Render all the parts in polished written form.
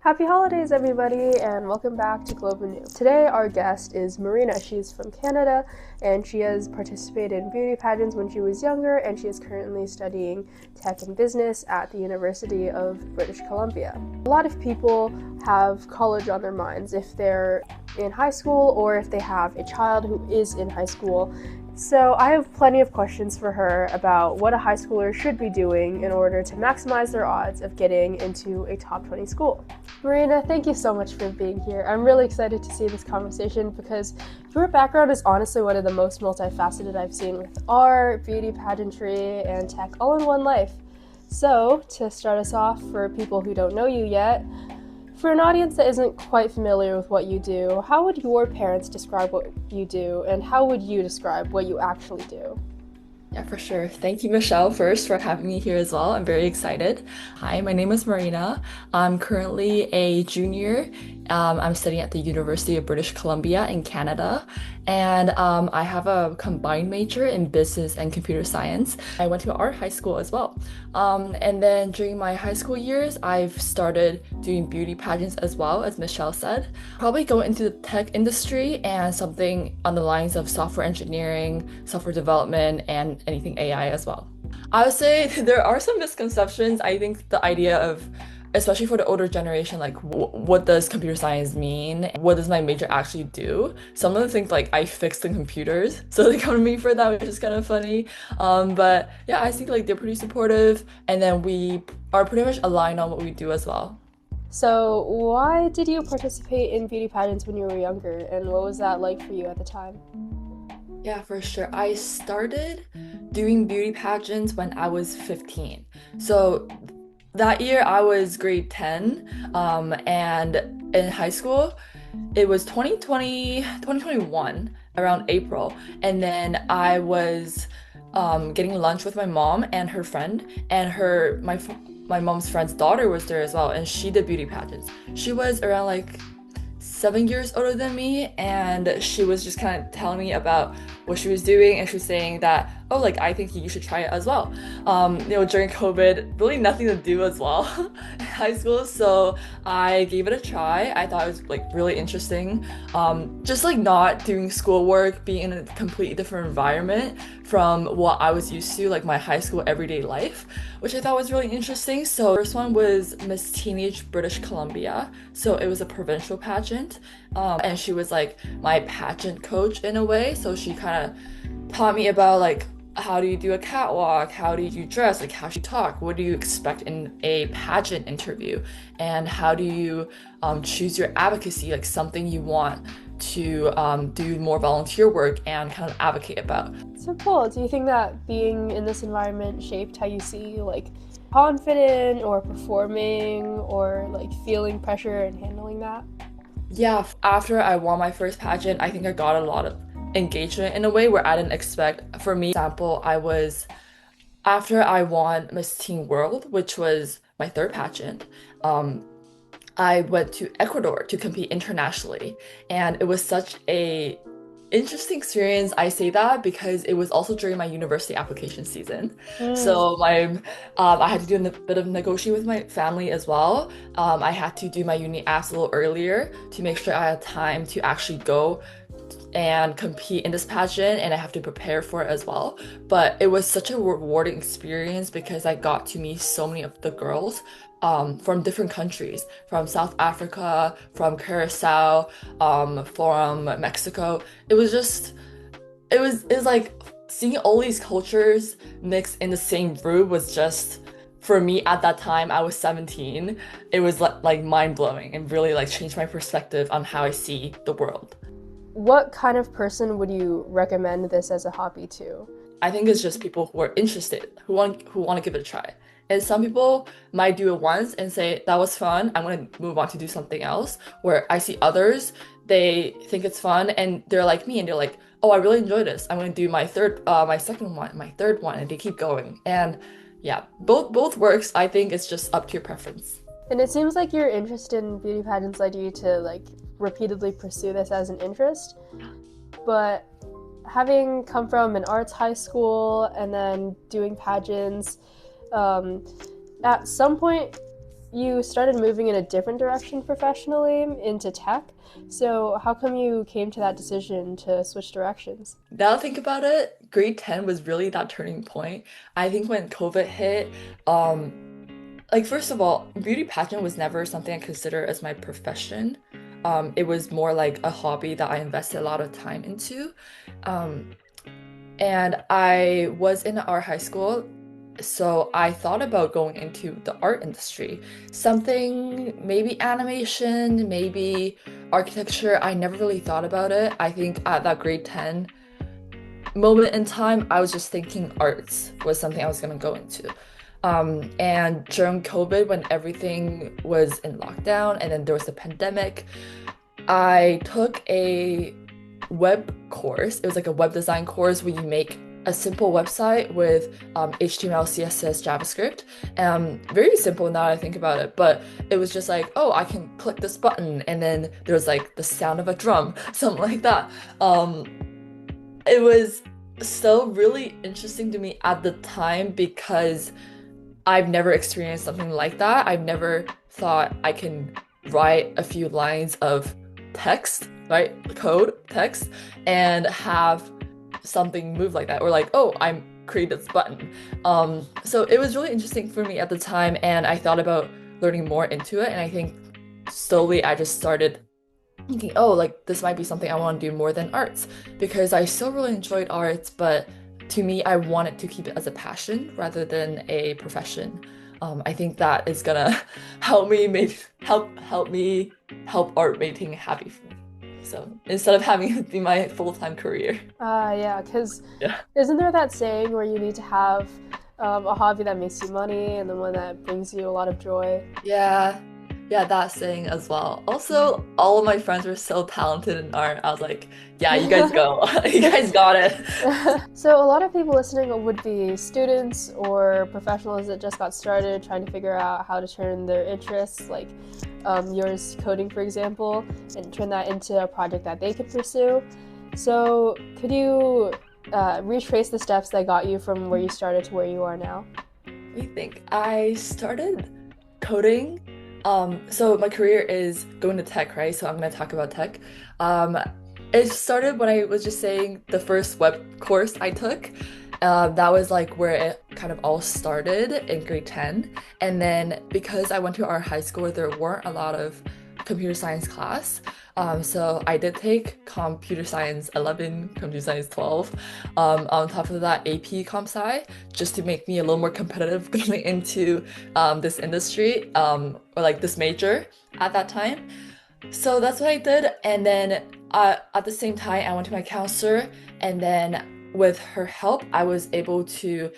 Happy holidays, everybody, and welcome back to Globe Anew. Today, our guest is Marina. She's from Canada, and she has participated in beauty pageants when she was younger, and she is currently studying tech and business at the University of British Columbia. A lot of people have college on their minds if they're in high school or if they have a child who is in high school. So I have plenty of questions for her about what a high schooler should be doing in order to maximize their odds of getting into a top 20 school. Marina, thank you so much for being here. I'm really excited to see this conversation because your background is honestly one of the most multifaceted I've seen with art, beauty, pageantry, and tech all in one life. So, to start us off, for people who don't know you yet, for an audience that isn't quite familiar with what you do, how would your parents describe what you do, and how would you describe what you actually do? Yeah, for sure. Thank you, Michelle, first for having me here as well. I'm very excited. Hi, my name is Marina. I'm currently a junior. I'm studying at the University of British Columbia in Canada, and I have a combined major in business and computer science. I went to art high school as well. And then during my high school years, I've started doing beauty pageants as well, as Michelle said. Probably go into the tech industry and something on the lines of software engineering, software development, and anything AI as well. I would say there are some misconceptions. I think the idea of, especially for the older generation, like what does computer science mean? What does my major actually do? Some of them think like I fix the computers, so they come to me for that, which is kind of funny. But yeah, I think like they're pretty supportive, and then we are pretty much aligned on what we do as well. So, why did you participate in beauty pageants when you were younger, and what was that like for you at the time? Yeah, for sure. I started doing beauty pageants when I was 15. So that year I was grade 10, and in high school, it was 2021, around April. And then I was getting lunch with my mom and her friend, and my mom's friend's daughter was there as well, and she did beauty pageants. She was around like 7 years older than me, and she was just kind of telling me about what she was doing, and she was saying that, oh, like I think you should try it as well. During COVID, really nothing to do as well in high school, so I gave it a try. I thought it was like really interesting. Just like not doing schoolwork, being in a completely different environment from what I was used to, like my high school everyday life, which I thought was really interesting. So first one was Miss Teenage British Columbia. So it was a provincial pageant, and she was like my pageant coach in a way. So she kind of taught me about like how do you do a catwalk, how do you dress, like how do you talk, what do you expect in a pageant interview, and how do you choose your advocacy, like something you want to do more volunteer work and kind of advocate about. So cool. Do you think that being in this environment shaped how you see like confident or performing or like feeling pressure and handling that? Yeah, after I won my first pageant, I think I got a lot of engagement in a way where I didn't expect. For me, for example, after I won Miss Teen World, which was my third pageant, I went to Ecuador to compete internationally, and it was such a interesting experience. I say that because it was also during my university application season. So I had to do a bit of negotiating with my family as well. I had to do my uni apps a little earlier to make sure I had time to actually go and compete in this pageant, and I have to prepare for it as well. But it was such a rewarding experience because I got to meet so many of the girls from different countries, from South Africa, from Curacao, from Mexico. It was like seeing all these cultures mixed in the same room was just, for me at that time, I was 17. It was like mind-blowing and really like changed my perspective on how I see the world. What kind of person would you recommend this as a hobby to? I think it's just people who are interested, who want to give it a try. And some people might do it once and say, that was fun, I'm going to move on to do something else. Where I see others, they think it's fun and they're like me and they're like, oh, I really enjoy this, I'm going to do my second one, my third one, and they keep going. And yeah, both works. I think it's just up to your preference. And it seems like your interest in beauty pageants led you to like repeatedly pursue this as an interest. But having come from an arts high school and then doing pageants, at some point you started moving in a different direction professionally into tech. So how come you came to that decision to switch directions? Now that I think about it, grade 10 was really that turning point. I think when COVID hit, um, like first of all, beauty pageant was never something I considered as my profession. It was more like a hobby that I invested a lot of time into. Um, and I was in art high school, so I thought about going into the art industry. Something, maybe animation, maybe architecture. I never really thought about it. I think at that grade 10 moment in time, I was just thinking arts was something I was gonna go into. And during COVID, when everything was in lockdown and then there was the pandemic, I took a web course. It was like a web design course where you make a simple website with HTML, CSS, JavaScript. Very simple now that I think about it, but it was just like, oh, I can click this button, and then there's like the sound of a drum, something like that. It was still really interesting to me at the time because I've never experienced something like that. I've never thought I can write a few lines of text, right? Code, text, and have something move like that. Or like, oh, I'm create this button. So it was really interesting for me at the time, and I thought about learning more into it. And I think slowly I just started thinking, oh, like this might be something I want to do more than arts because I still really enjoyed arts, but to me, I wanted to keep it as a passion rather than a profession. I think that is gonna help me help art making happy for me. So instead of having it be my full-time career. Yeah, because Yeah. isn't there that saying where you need to have a hobby that makes you money and the one that brings you a lot of joy? Yeah. Yeah, that saying as well. Also, all of my friends were so talented in art. I was like, yeah, you guys go. You guys got it. So a lot of people listening would be students or professionals that just got started trying to figure out how to turn their interests, like yours coding, for example, and turn that into a project that they could pursue. So could you retrace the steps that got you from where you started to where you are now? I think I started coding. So my career is going to tech, right? So I'm gonna talk about tech. Um, it started when I was just saying the first web course I took. That was like where it kind of all started in grade 10. And then because I went to our high school, there weren't a lot of computer science class. So I did take computer science 11, computer science 12. On top of that, AP Comp Sci, just to make me a little more competitive going into this industry, or like this major at that time. So that's what I did. And then at the same time, I went to my counselor, and then with her help, I was able to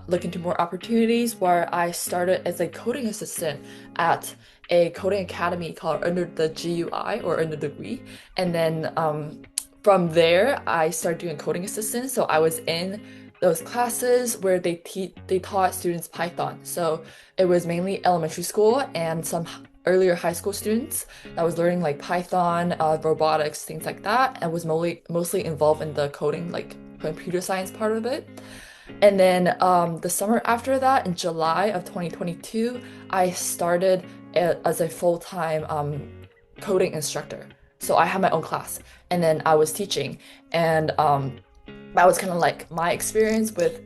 look into more opportunities where I started as a coding assistant at a coding academy called Under the GUI or Under the degree. And then from there, I started doing coding assistant. So I was in those classes where they taught students Python. So it was mainly elementary school and some earlier high school students that was learning like Python, robotics, things like that, and was mostly involved in the coding, like computer science part of it. And then the summer after that, in July of 2022, I started as a full-time coding instructor. So I had my own class, and then I was teaching, and that was kind of like my experience with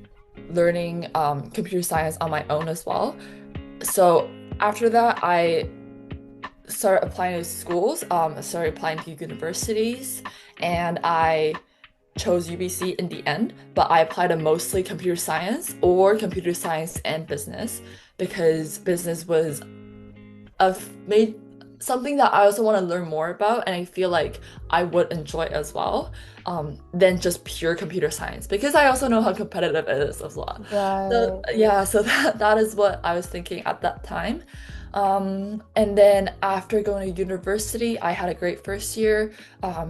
learning computer science on my own as well. So after that, I started applying to schools, started applying to universities, and I chose UBC in the end, but I applied to mostly computer science or computer science and business because business was made something that I also want to learn more about, and I feel like I would enjoy as well, than just pure computer science because I also know how competitive it is as well. So Right. yeah, so that is what I was thinking at that time. And then after going to university, I had a great first year,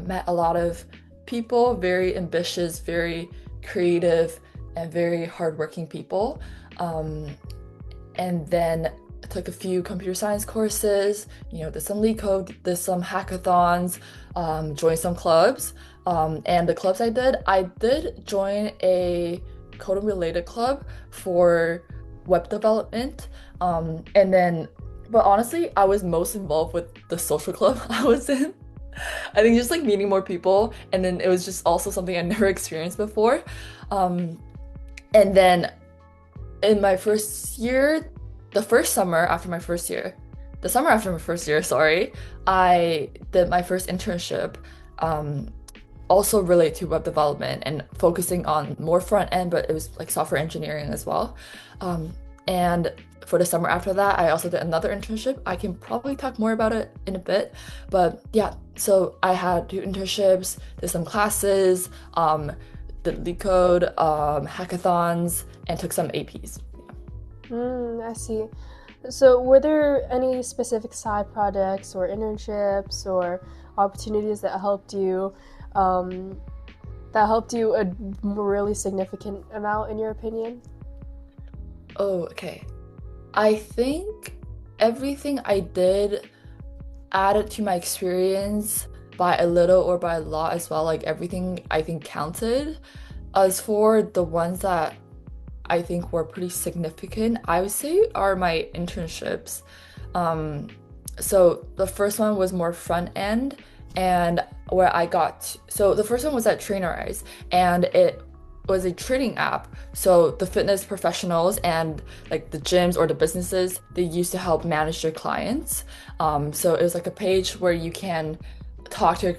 met a lot of people, very ambitious, very creative, and very hardworking people. And then I took a few computer science courses, did some lead code, did some hackathons, joined some clubs. And the clubs I did join a coding related club for web development. And then But honestly, I was most involved with the social club I was in. I think just like meeting more people, and then it was just also something I never experienced before. Um, and then in my first year, the first summer after my first year, the summer after my first year, sorry, I did my first internship, um, also related to web development and focusing on more front end, but it was like software engineering as well. And for the summer after that, I also did another internship. I can probably talk more about it in a bit, but yeah, so I had two internships, did some classes, did lead code, hackathons, and took some APs. I see. So, were there any specific side projects or internships or opportunities um, that helped you a really significant amount in your opinion? Oh, okay. I think everything I did added to my experience by a little or by a lot as well. Like everything I think counted. As for the ones that I think were pretty significant, I would say are my internships. Um, so the first one was more front end and where I got so the first one was at Trainerize and it was a trading app. So the fitness professionals and like the gyms or the businesses, they used to help manage their clients. So it was like a page where you can talk to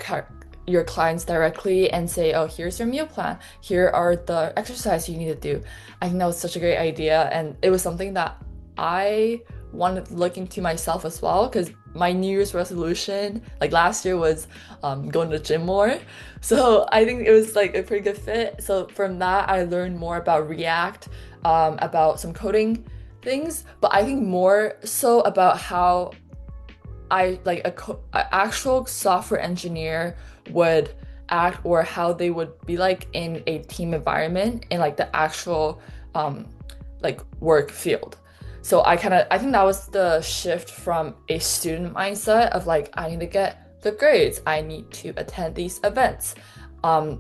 your clients directly and say, oh, here's your meal plan. Here are the exercise you need to do. I think that was such a great idea. And it was something that I wanted to look into myself as well because my New Year's resolution, like last year, was going to the gym more. So I think it was like a pretty good fit. So from that, I learned more about React, about some coding things, but I think more so about how I like a actual software engineer would act or how they would be like in a team environment in like the actual um like work field. So I think that was the shift from a student mindset of like I need to get good grades, I need to attend these events,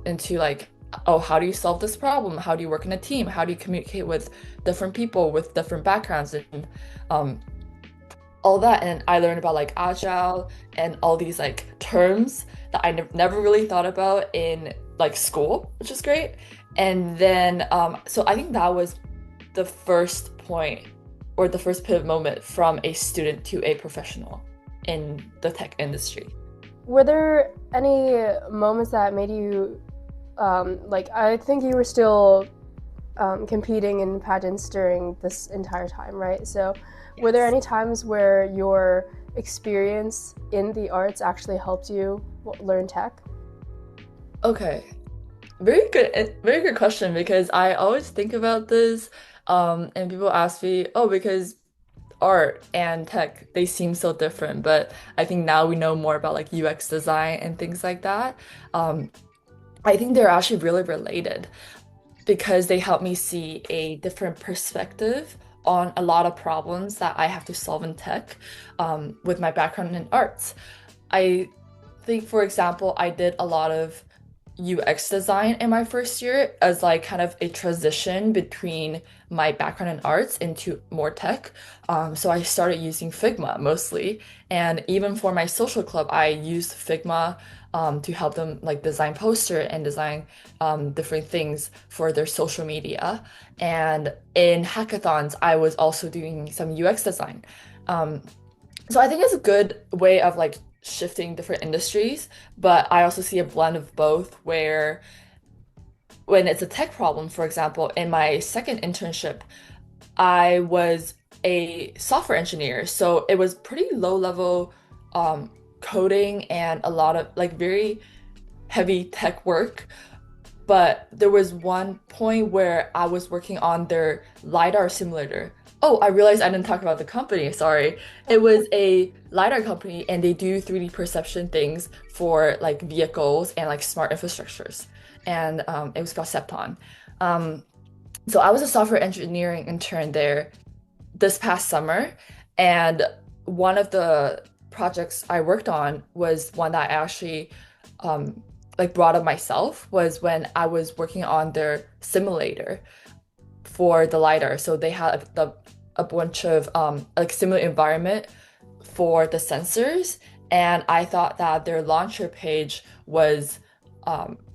into like oh how do you solve this problem? How do you work in a team? How do you communicate with different people with different backgrounds and um all that, and I learned about like agile and all these like terms that I never really thought about in like school, which is great. And then so I think that was the first point or the first pivot moment from a student to a professional in the tech industry. Were there any moments that made you like I think you were still competing in pageants during this entire time, right? So, were there Yes. any times where your experience in the arts actually helped you learn tech? Okay. Very good question because I always think about this, and people ask me, oh, because art and tech, they seem so different, but I think now we know more about like UX design and things like that. Um, I think they're actually really related because they help me see a different perspective on a lot of problems that I have to solve in tech, with my background in arts. I think, for example, I did a lot of UX design in my first year as like kind of a transition between my background in arts into more tech. So I started using Figma mostly, and even for my social club, I used Figma to help them like design poster and design different things for their social media. And in hackathons, I was also doing some UX design. Um, so I think it's a good way of like shifting different industries, but I also see a blend of both where when it's a tech problem, for example, in my second internship, I was a software engineer. So it was pretty low level um, coding and a lot of like very heavy tech work. But there was one point where I was working on their LiDAR simulator. Oh, I realized I didn't talk about the company. Sorry. It was a LiDAR company and they do 3D perception things for like vehicles and like smart infrastructures. And it was called Septon. Um, so I was a software engineering intern there this past summer, and one of the projects I worked on was one that I actually um, like brought up myself was when I was working on their simulator for the lidar. So they had the a bunch of like similar environment for the sensors, and I thought that their launcher page was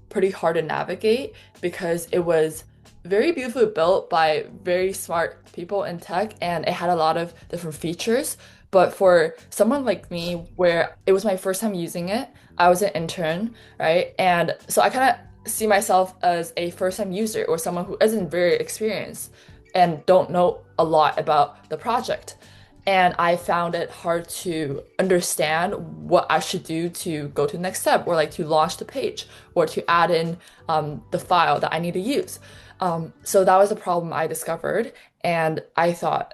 pretty hard to navigate because it was very beautifully built by very smart people in tech, and it had a lot of different features. But for someone like me, where it was my first time using it, I was an intern, right? And so I kind of see myself as a first-time user or someone who isn't very experienced and don't know a lot about the project. And I found it hard to understand what I should do to go to the next step, or like to launch the page, or to add in the file that I need to use. So that was a problem I discovered. And I thought,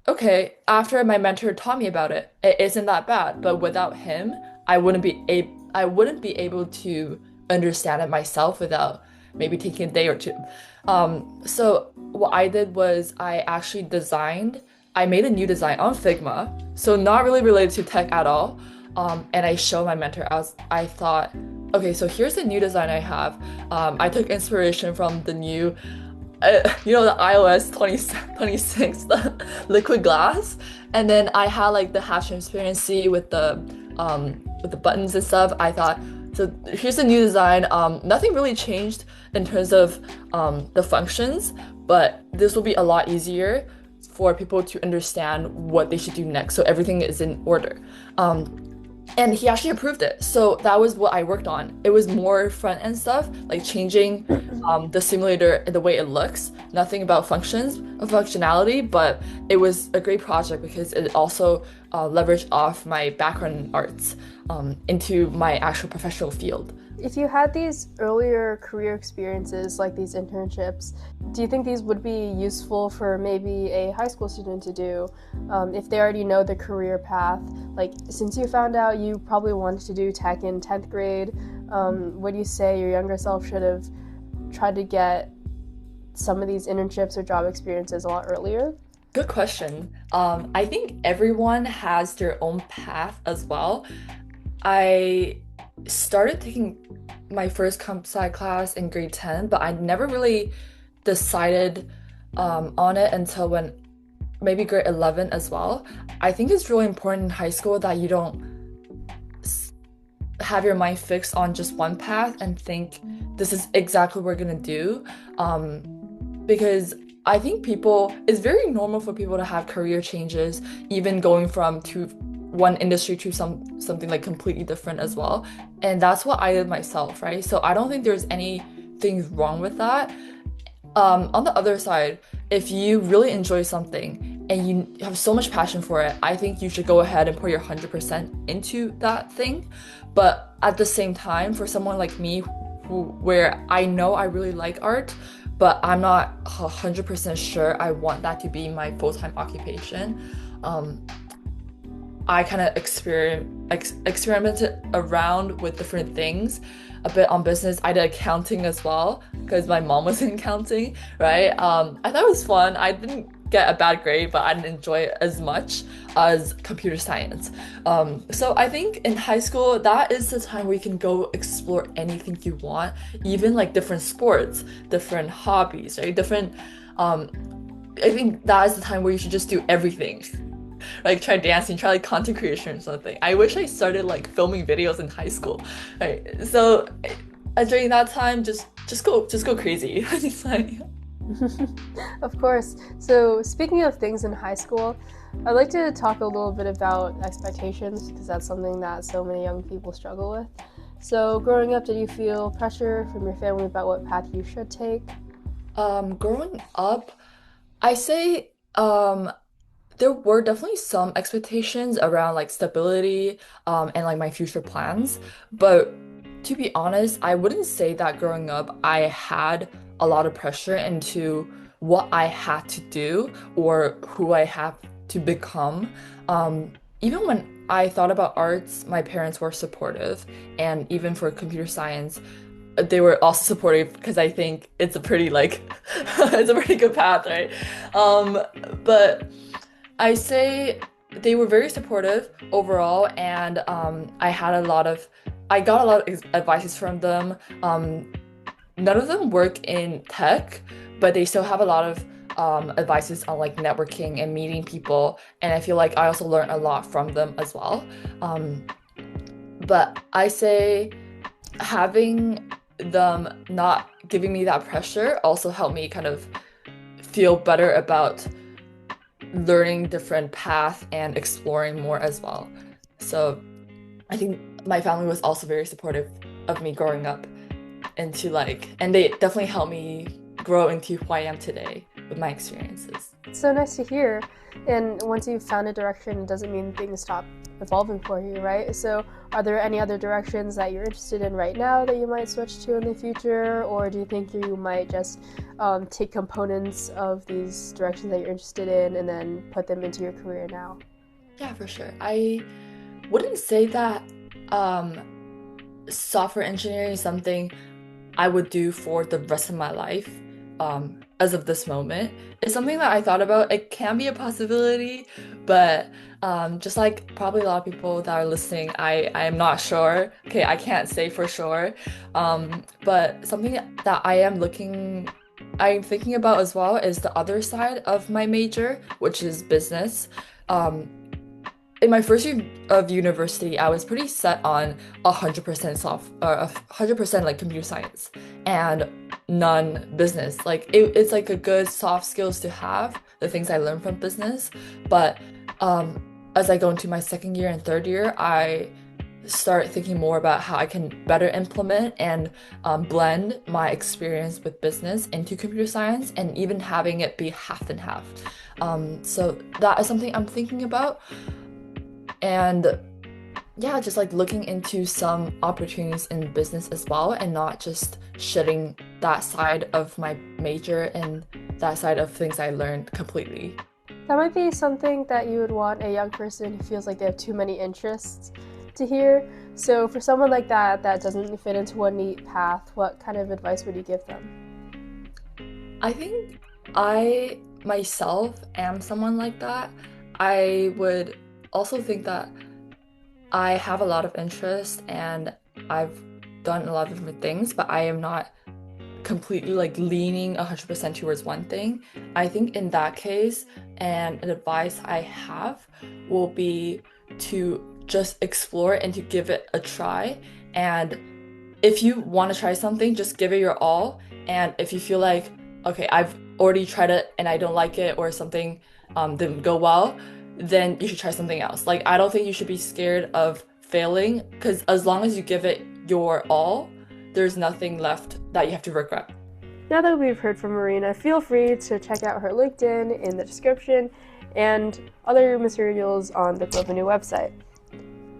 okay, after my mentor taught me about it, it isn't that bad. But without him, I wouldn't be able to understand it myself without maybe taking a day or two. So what I did was I made a new design on Figma, so not really related to tech at all. And I showed my mentor. I thought, okay, so here's the new design I have. I took inspiration from the new, the iOS 26, the liquid glass, and then I had like the half transparency with the buttons and stuff. I thought, so here's the new design. Nothing really changed in terms of the functions, but this will be a lot easier for people to understand what they should do next. So everything is in order. And he actually approved it. So that was what I worked on. It was more front end stuff, like changing the simulator, the way it looks, nothing about functionality, but it was a great project because it also leveraged off my background in arts into my actual professional field. If you had these earlier career experiences, like these internships, do you think these would be useful for maybe a high school student to do if they already know the career path? Like, since you found out you probably wanted to do tech in 10th grade, would you say your younger self should have tried to get some of these internships or job experiences a lot earlier? Good question. I think everyone has their own path as well. I started taking my first comp sci class in grade 10, but I never really decided on it until when maybe grade 11 as well. I think it's really important in high school that you don't have your mind fixed on just one path and think this is exactly what we're gonna do, because I think it's very normal for people to have career changes, even going from one industry to something like completely different as well. And that's what I did myself, right? So I don't think there's anything wrong with that. On the other side, if you really enjoy something and you have so much passion for it, I think you should go ahead and put your 100% into that thing. But at the same time, for someone like me, where I know I really like art, but I'm not 100% sure I want that to be my full-time occupation, I kind of experimented around with different things, a bit on business. I did accounting as well because my mom was in accounting, right? I thought it was fun. I didn't get a bad grade, but I didn't enjoy it as much as computer science. So I think in high school, that is the time where you can go explore anything you want, even like different sports, different hobbies, right? I think that is the time where you should just do everything. Like try dancing, try like content creation or something. I wish I started like filming videos in high school, right? So during that time, just go crazy. It's like... Of course. So speaking of things in high school, I'd like to talk a little bit about expectations because that's something that so many young people struggle with. So growing up, did you feel pressure from your family about what path you should take? Growing up, I say there were definitely some expectations around like stability and like my future plans. But to be honest, I wouldn't say that growing up I had a lot of pressure into what I had to do or who I have to become. Even when I thought about arts, my parents were supportive, and even for computer science, they were also supportive because I think it's a pretty like it's a pretty good path, right? But I say they were very supportive overall, and I got a lot of advices from them. None of them work in tech, but they still have a lot of advices on like networking and meeting people, and I feel like I also learned a lot from them as well. Um, but I say having them not giving me that pressure also helped me kind of feel better about learning different paths and exploring more as well. So I think my family was also very supportive of me growing up into like, and they definitely helped me grow into who I am today with my experiences. It's so nice to hear. And once you've found a direction, it doesn't mean things stop evolving for you, right? So are there any other directions that you're interested in right now that you might switch to in the future? Or do you think you might just take components of these directions that you're interested in and then put them into your career now? Yeah, for sure. I wouldn't say that software engineering is something I would do for the rest of my life, as of this moment. It's something that I thought about. It can be a possibility, but just like probably a lot of people that are listening, I am not sure. Okay, I can't say for sure. But something that I'm thinking about as well is the other side of my major, which is business. Um, in my first year of university, I was pretty set on 100% 100% like computer science and none business. Like it's like a good soft skills to have, the things I learned from business. But as I go into my second year and third year, I start thinking more about how I can better implement and blend my experience with business into computer science and even having it be half and half. So that is something I'm thinking about. And yeah, just like looking into some opportunities in business as well and not just shedding that side of my major and that side of things I learned completely. That might be something that you would want a young person who feels like they have too many interests to hear. So for someone like that doesn't fit into one neat path, what kind of advice would you give them? I think I myself am someone like that. I would also think that I have a lot of interest and I've done a lot of different things, but I am not completely like leaning 100% towards one thing. I think in that case, and an advice I have will be to just explore and to give it a try. And if you want to try something, just give it your all. And if you feel like, okay, I've already tried it and I don't like it or something didn't go well, then you should try something else. Like, I don't think you should be scared of failing because as long as you give it your all, there's nothing left that you have to regret. Now that we've heard from Marina, feel free to check out her LinkedIn in the description and other materials on the Globe Anew website.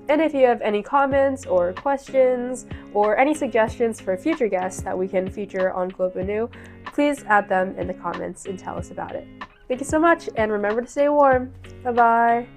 And if you have any comments or questions or any suggestions for future guests that we can feature on Globe Anew, please add them in the comments and tell us about it. Thank you so much, and remember to stay warm. Bye-bye.